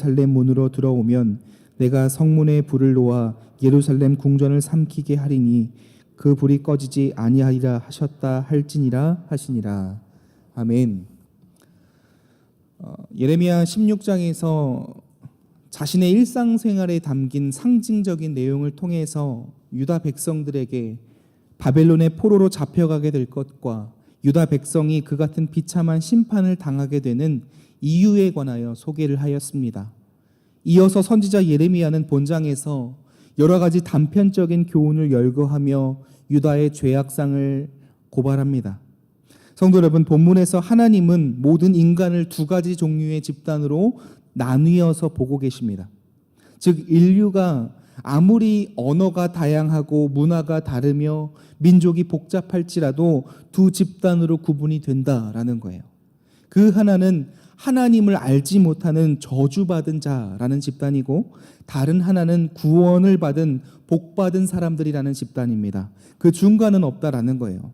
예루살렘 문으로 들어오면 내가 성문에 불을 놓아 예루살렘 궁전을 삼키게 하리니 그 불이 꺼지지 아니하리라 하셨다 할지니라 하시니라. 아멘. 예레미야 16장에서 자신의 일상생활에 담긴 상징적인 내용을 통해서 유다 백성들에게 바벨론의 포로로 잡혀가게 될 것과 유다 백성이 그 같은 비참한 심판을 당하게 되는 이유에 관하여 소개를 하였습니다. 이어서 선지자 예레미야는 본장에서 여러 가지 단편적인 교훈을 열거하며 유다의 죄악상을 고발합니다. 성도 여러분, 본문에서 하나님은 모든 인간을 두 가지 종류의 집단으로 나뉘어서 보고 계십니다. 즉 인류가 아무리 언어가 다양하고 문화가 다르며 민족이 복잡할지라도 두 집단으로 구분이 된다라는 거예요. 그 하나는 하나님을 알지 못하는 저주받은 자라는 집단이고, 다른 하나는 구원을 받은 복받은 사람들이라는 집단입니다. 그 중간은 없다라는 거예요.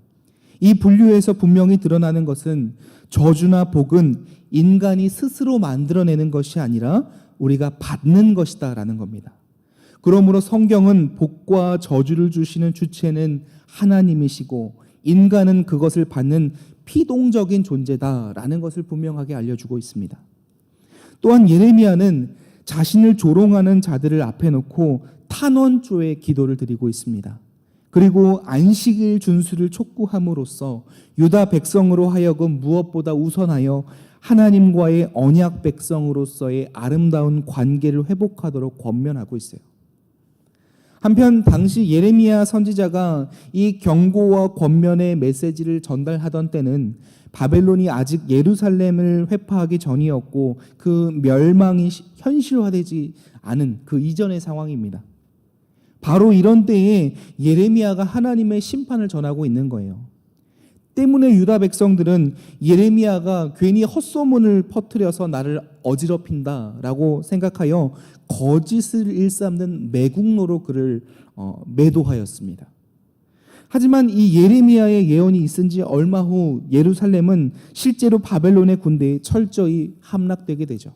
이 분류에서 분명히 드러나는 것은 저주나 복은 인간이 스스로 만들어내는 것이 아니라 우리가 받는 것이다라는 겁니다. 그러므로 성경은 복과 저주를 주시는 주체는 하나님이시고 인간은 그것을 받는 피동적인 존재다라는 것을 분명하게 알려주고 있습니다. 또한 예레미야는 자신을 조롱하는 자들을 앞에 놓고 탄원조의 기도를 드리고 있습니다. 그리고 안식일 준수를 촉구함으로써 유다 백성으로 하여금 무엇보다 우선하여 하나님과의 언약 백성으로서의 아름다운 관계를 회복하도록 권면하고 있어요. 한편 당시 예레미야 선지자가 이 경고와 권면의 메시지를 전달하던 때는 바벨론이 아직 예루살렘을 회파하기 전이었고 그 멸망이 현실화되지 않은 그 이전의 상황입니다. 바로 이런 때에 예레미야가 하나님의 심판을 전하고 있는 거예요. 때문에 유다 백성들은 예레미야가 괜히 헛소문을 퍼뜨려서 나를 어지럽힌다라고 생각하여 거짓을 일삼는 매국노로 그를 매도하였습니다. 하지만 이 예레미야의 예언이 있은 지 얼마 후 예루살렘은 실제로 바벨론의 군대에 철저히 함락되게 되죠.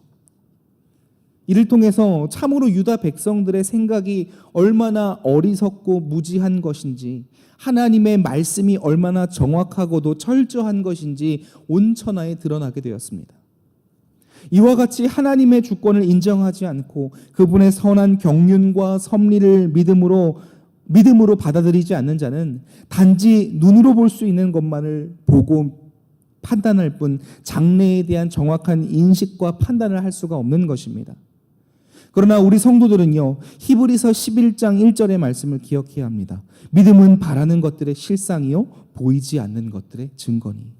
이를 통해서 참으로 유다 백성들의 생각이 얼마나 어리석고 무지한 것인지, 하나님의 말씀이 얼마나 정확하고도 철저한 것인지 온천하에 드러나게 되었습니다. 이와 같이 하나님의 주권을 인정하지 않고 그분의 선한 경륜과 섭리를 믿음으로 받아들이지 않는 자는 단지 눈으로 볼 수 있는 것만을 보고 판단할 뿐 장래에 대한 정확한 인식과 판단을 할 수가 없는 것입니다. 그러나 우리 성도들은요, 히브리서 11장 1절의 말씀을 기억해야 합니다. 믿음은 바라는 것들의 실상이요 보이지 않는 것들의 증거니.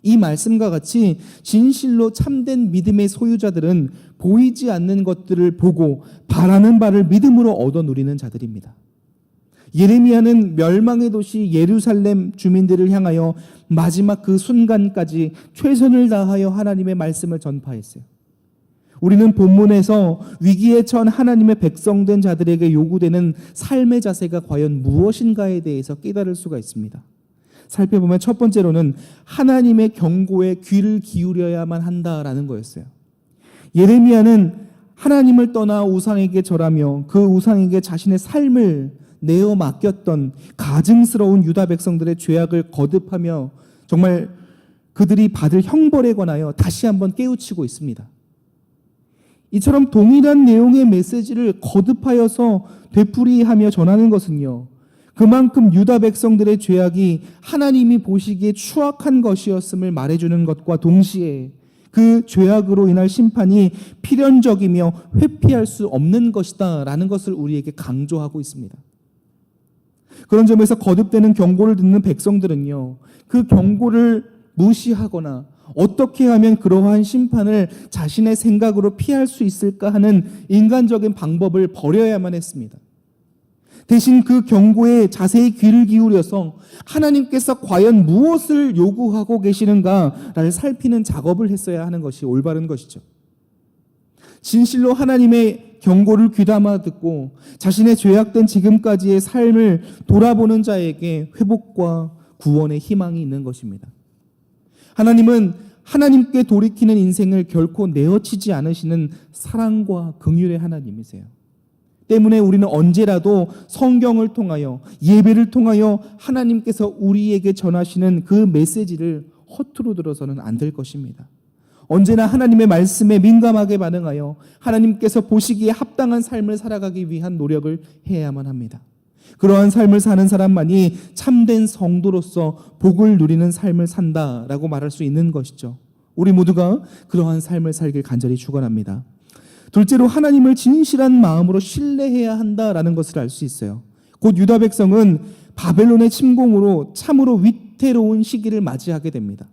이 말씀과 같이 진실로 참된 믿음의 소유자들은 보이지 않는 것들을 보고 바라는 바를 믿음으로 얻어 누리는 자들입니다. 예레미야는 멸망의 도시 예루살렘 주민들을 향하여 마지막 그 순간까지 최선을 다하여 하나님의 말씀을 전파했어요. 우리는 본문에서 위기에 처한 하나님의 백성된 자들에게 요구되는 삶의 자세가 과연 무엇인가에 대해서 깨달을 수가 있습니다. 살펴보면 첫 번째로는 하나님의 경고에 귀를 기울여야만 한다라는 거였어요. 예레미야는 하나님을 떠나 우상에게 절하며 그 우상에게 자신의 삶을 내어 맡겼던 가증스러운 유다 백성들의 죄악을 거듭하며 정말 그들이 받을 형벌에 관하여 다시 한번 깨우치고 있습니다. 이처럼 동일한 내용의 메시지를 거듭하여서 되풀이하며 전하는 것은요, 그만큼 유다 백성들의 죄악이 하나님이 보시기에 추악한 것이었음을 말해주는 것과 동시에 그 죄악으로 인할 심판이 필연적이며 회피할 수 없는 것이다 라는 것을 우리에게 강조하고 있습니다. 그런 점에서 거듭되는 경고를 듣는 백성들은요, 그 경고를 무시하거나 어떻게 하면 그러한 심판을 자신의 생각으로 피할 수 있을까 하는 인간적인 방법을 버려야만 했습니다. 대신 그 경고에 자세히 귀를 기울여서 하나님께서 과연 무엇을 요구하고 계시는가를 살피는 작업을 했어야 하는 것이 올바른 것이죠. 진실로 하나님의 경고를 귀담아 듣고 자신의 죄악된 지금까지의 삶을 돌아보는 자에게 회복과 구원의 희망이 있는 것입니다. 하나님은 하나님께 돌이키는 인생을 결코 내어치지 않으시는 사랑과 긍휼의 하나님이세요. 때문에 우리는 언제라도 성경을 통하여, 예배를 통하여 하나님께서 우리에게 전하시는 그 메시지를 허투루 들어서는 안 될 것입니다. 언제나 하나님의 말씀에 민감하게 반응하여 하나님께서 보시기에 합당한 삶을 살아가기 위한 노력을 해야만 합니다. 그러한 삶을 사는 사람만이 참된 성도로서 복을 누리는 삶을 산다라고 말할 수 있는 것이죠. 우리 모두가 그러한 삶을 살길 간절히 축원합니다. 둘째로 하나님을 진실한 마음으로 신뢰해야 한다라는 것을 알 수 있어요. 곧 유다 백성은 바벨론의 침공으로 참으로 위태로운 시기를 맞이하게 됩니다.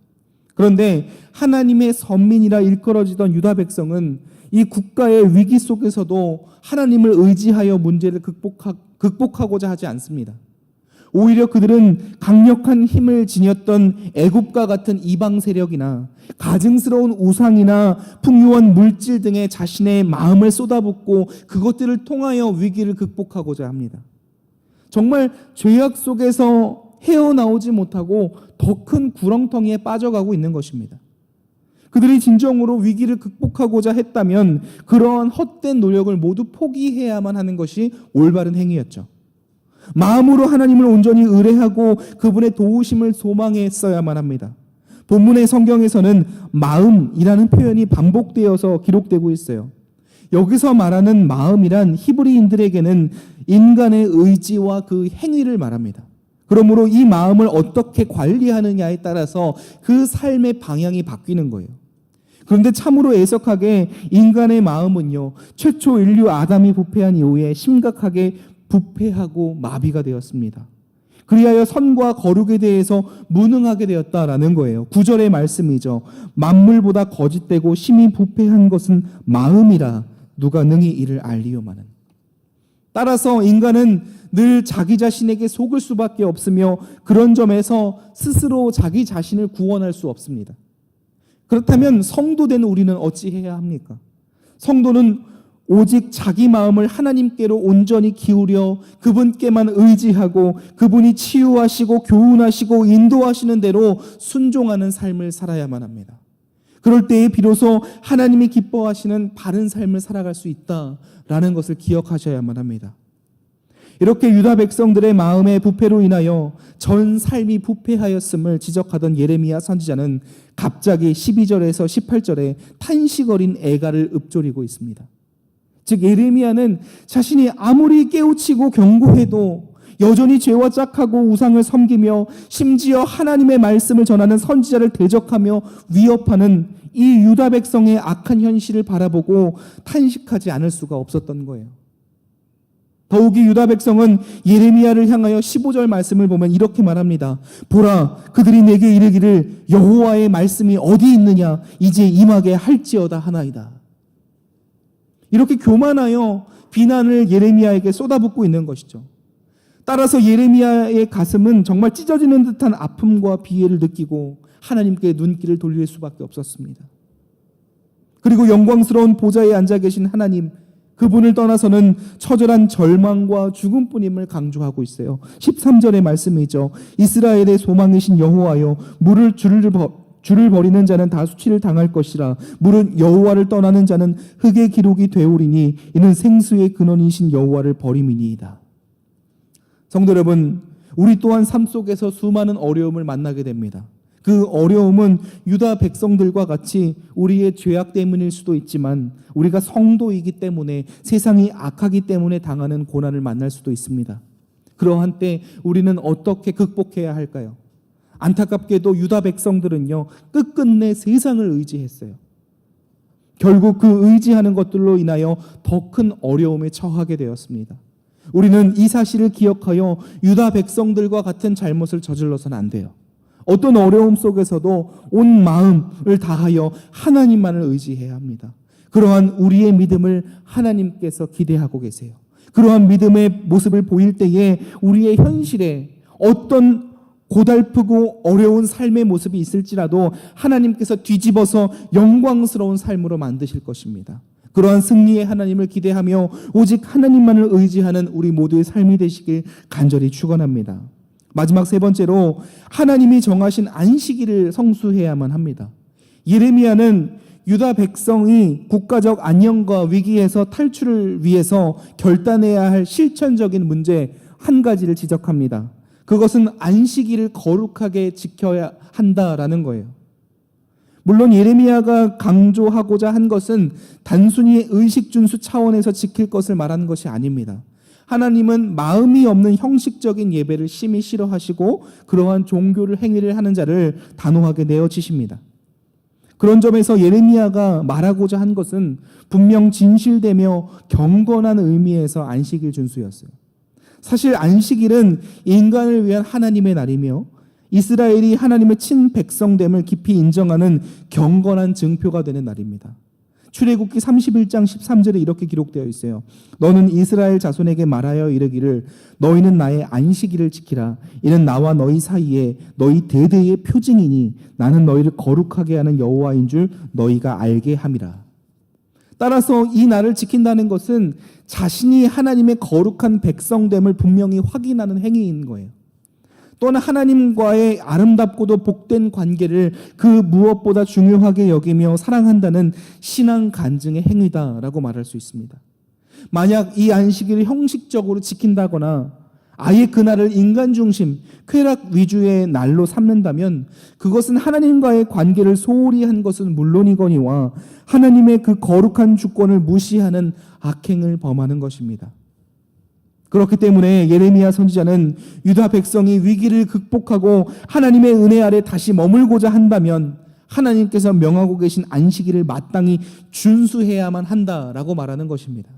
그런데 하나님의 선민이라 일컬어지던 유다 백성은 이 국가의 위기 속에서도 하나님을 의지하여 문제를 극복하고자 하지 않습니다. 오히려 그들은 강력한 힘을 지녔던 애굽과 같은 이방 세력이나 가증스러운 우상이나 풍요한 물질 등에 자신의 마음을 쏟아붓고 그것들을 통하여 위기를 극복하고자 합니다. 정말 죄악 속에서 헤어나오지 못하고 더 큰 구렁텅이에 빠져가고 있는 것입니다. 그들이 진정으로 위기를 극복하고자 했다면 그러한 헛된 노력을 모두 포기해야만 하는 것이 올바른 행위였죠. 마음으로 하나님을 온전히 의뢰하고 그분의 도우심을 소망했어야만 합니다. 본문의 성경에서는 마음이라는 표현이 반복되어서 기록되고 있어요. 여기서 말하는 마음이란 히브리인들에게는 인간의 의지와 그 행위를 말합니다. 그러므로 이 마음을 어떻게 관리하느냐에 따라서 그 삶의 방향이 바뀌는 거예요. 그런데 참으로 애석하게 인간의 마음은요, 최초 인류 아담이 부패한 이후에 심각하게 부패하고 마비가 되었습니다. 그리하여 선과 거룩에 대해서 무능하게 되었다라는 거예요. 9절의 말씀이죠. 만물보다 거짓되고 심히 부패한 것은 마음이라 누가 능히 이를 알리오마는. 따라서 인간은 늘 자기 자신에게 속을 수밖에 없으며 그런 점에서 스스로 자기 자신을 구원할 수 없습니다. 그렇다면 성도된 우리는 어찌해야 합니까? 성도는 오직 자기 마음을 하나님께로 온전히 기울여 그분께만 의지하고 그분이 치유하시고 교훈하시고 인도하시는 대로 순종하는 삶을 살아야만 합니다. 그럴 때에 비로소 하나님이 기뻐하시는 바른 삶을 살아갈 수 있다라는 것을 기억하셔야만 합니다. 이렇게 유다 백성들의 마음의 부패로 인하여 전 삶이 부패하였음을 지적하던 예레미야 선지자는 갑자기 12절에서 18절에 탄식 어린 애가를 읊조리고 있습니다. 즉 예레미야는 자신이 아무리 깨우치고 경고해도 여전히 죄와 짝하고 우상을 섬기며 심지어 하나님의 말씀을 전하는 선지자를 대적하며 위협하는 이 유다 백성의 악한 현실을 바라보고 탄식하지 않을 수가 없었던 거예요. 더욱이 유다 백성은 예레미야를 향하여 15절 말씀을 보면 이렇게 말합니다. 보라, 그들이 내게 이르기를 여호와의 말씀이 어디 있느냐, 이제 임하게 할지어다 하나이다. 이렇게 교만하여 비난을 예레미야에게 쏟아붓고 있는 것이죠. 따라서 예레미야의 가슴은 정말 찢어지는 듯한 아픔과 비애를 느끼고 하나님께 눈길을 돌릴 수밖에 없었습니다. 그리고 영광스러운 보좌에 앉아 계신 하나님, 그분을 떠나서는 처절한 절망과 죽음뿐임을 강조하고 있어요. 13절의 말씀이죠. 이스라엘의 소망이신 여호와여, 줄을 버리는 자는 다 수치를 당할 것이라. 물은 여호와를 떠나는 자는 흙의 기록이 되오리니 이는 생수의 근원이신 여호와를 버림이니이다. 성도 여러분, 우리 또한 삶 속에서 수많은 어려움을 만나게 됩니다. 그 어려움은 유다 백성들과 같이 우리의 죄악 때문일 수도 있지만 우리가 성도이기 때문에, 세상이 악하기 때문에 당하는 고난을 만날 수도 있습니다. 그러한 때 우리는 어떻게 극복해야 할까요? 안타깝게도 유다 백성들은요, 끝끝내 세상을 의지했어요. 결국 그 의지하는 것들로 인하여 더 큰 어려움에 처하게 되었습니다. 우리는 이 사실을 기억하여 유다 백성들과 같은 잘못을 저질러서는 안 돼요. 어떤 어려움 속에서도 온 마음을 다하여 하나님만을 의지해야 합니다. 그러한 우리의 믿음을 하나님께서 기대하고 계세요. 그러한 믿음의 모습을 보일 때에 우리의 현실에 어떤 고달프고 어려운 삶의 모습이 있을지라도 하나님께서 뒤집어서 영광스러운 삶으로 만드실 것입니다. 그러한 승리의 하나님을 기대하며 오직 하나님만을 의지하는 우리 모두의 삶이 되시길 간절히 축원합니다. 마지막 세 번째로 하나님이 정하신 안식일을 성수해야만 합니다. 예레미야는 유다 백성이 국가적 안녕과 위기에서 탈출을 위해서 결단해야 할 실천적인 문제 한 가지를 지적합니다. 그것은 안식일을 거룩하게 지켜야 한다라는 거예요. 물론 예레미야가 강조하고자 한 것은 단순히 의식 준수 차원에서 지킬 것을 말하는 것이 아닙니다. 하나님은 마음이 없는 형식적인 예배를 심히 싫어하시고 그러한 종교를 행위를 하는 자를 단호하게 내어치십니다. 그런 점에서 예레미야가 말하고자 한 것은 분명 진실되며 경건한 의미에서 안식일 준수였어요. 사실 안식일은 인간을 위한 하나님의 날이며 이스라엘이 하나님의 친백성됨을 깊이 인정하는 경건한 증표가 되는 날입니다. 출애굽기 31장 13절에 이렇게 기록되어 있어요. 너는 이스라엘 자손에게 말하여 이르기를 너희는 나의 안식일을 지키라. 이는 나와 너희 사이에 너희 대대의 표징이니 나는 너희를 거룩하게 하는 여호와인 줄 너희가 알게 함이라. 따라서 이 날을 지킨다는 것은 자신이 하나님의 거룩한 백성됨을 분명히 확인하는 행위인 거예요. 또한 하나님과의 아름답고도 복된 관계를 그 무엇보다 중요하게 여기며 사랑한다는 신앙 간증의 행위다라고 말할 수 있습니다. 만약 이 안식일을 형식적으로 지킨다거나 아예 그날을 인간 중심, 쾌락 위주의 날로 삼는다면 그것은 하나님과의 관계를 소홀히 한 것은 물론이거니와 하나님의 그 거룩한 주권을 무시하는 악행을 범하는 것입니다. 그렇기 때문에 예레미야 선지자는 유다 백성이 위기를 극복하고 하나님의 은혜 아래 다시 머물고자 한다면 하나님께서 명하고 계신 안식일을 마땅히 준수해야만 한다라고 말하는 것입니다.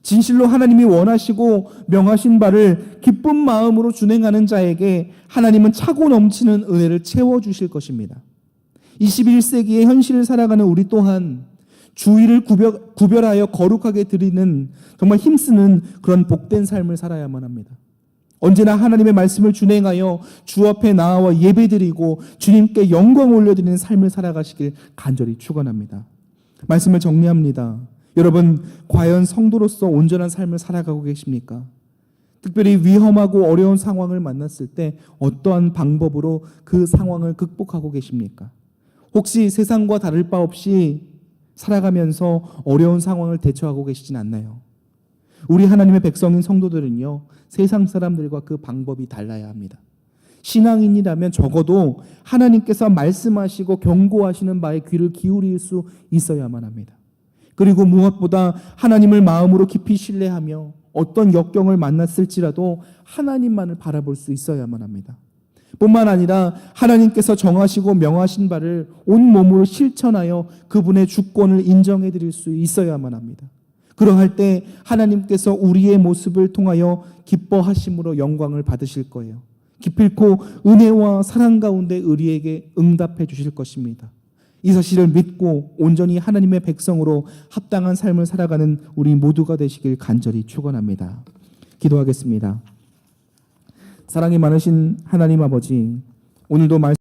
진실로 하나님이 원하시고 명하신 바를 기쁜 마음으로 준행하는 자에게 하나님은 차고 넘치는 은혜를 채워주실 것입니다. 21세기의 현실을 살아가는 우리 또한 주일을 구별하여 거룩하게 드리는 정말 힘쓰는 그런 복된 삶을 살아야만 합니다. 언제나 하나님의 말씀을 준행하여 주 앞에 나아와 예배드리고 주님께 영광 올려드리는 삶을 살아가시길 간절히 축원합니다. 말씀을 정리합니다. 여러분, 과연 성도로서 온전한 삶을 살아가고 계십니까? 특별히 위험하고 어려운 상황을 만났을 때 어떠한 방법으로 그 상황을 극복하고 계십니까? 혹시 세상과 다를 바 없이 살아가면서 어려운 상황을 대처하고 계시진 않나요? 우리 하나님의 백성인 성도들은요, 세상 사람들과 그 방법이 달라야 합니다. 신앙인이라면 적어도 하나님께서 말씀하시고 경고하시는 바에 귀를 기울일 수 있어야만 합니다. 그리고 무엇보다 하나님을 마음으로 깊이 신뢰하며 어떤 역경을 만났을지라도 하나님만을 바라볼 수 있어야만 합니다. 뿐만 아니라 하나님께서 정하시고 명하신 바를 온몸으로 실천하여 그분의 주권을 인정해 드릴 수 있어야만 합니다. 그러할 때 하나님께서 우리의 모습을 통하여 기뻐하심으로 영광을 받으실 거예요. 기필코 은혜와 사랑 가운데 우리에게 응답해 주실 것입니다. 이 사실을 믿고 온전히 하나님의 백성으로 합당한 삶을 살아가는 우리 모두가 되시길 간절히 축원합니다. 기도하겠습니다. 사랑이 많으신 하나님 아버지, 오늘도 말씀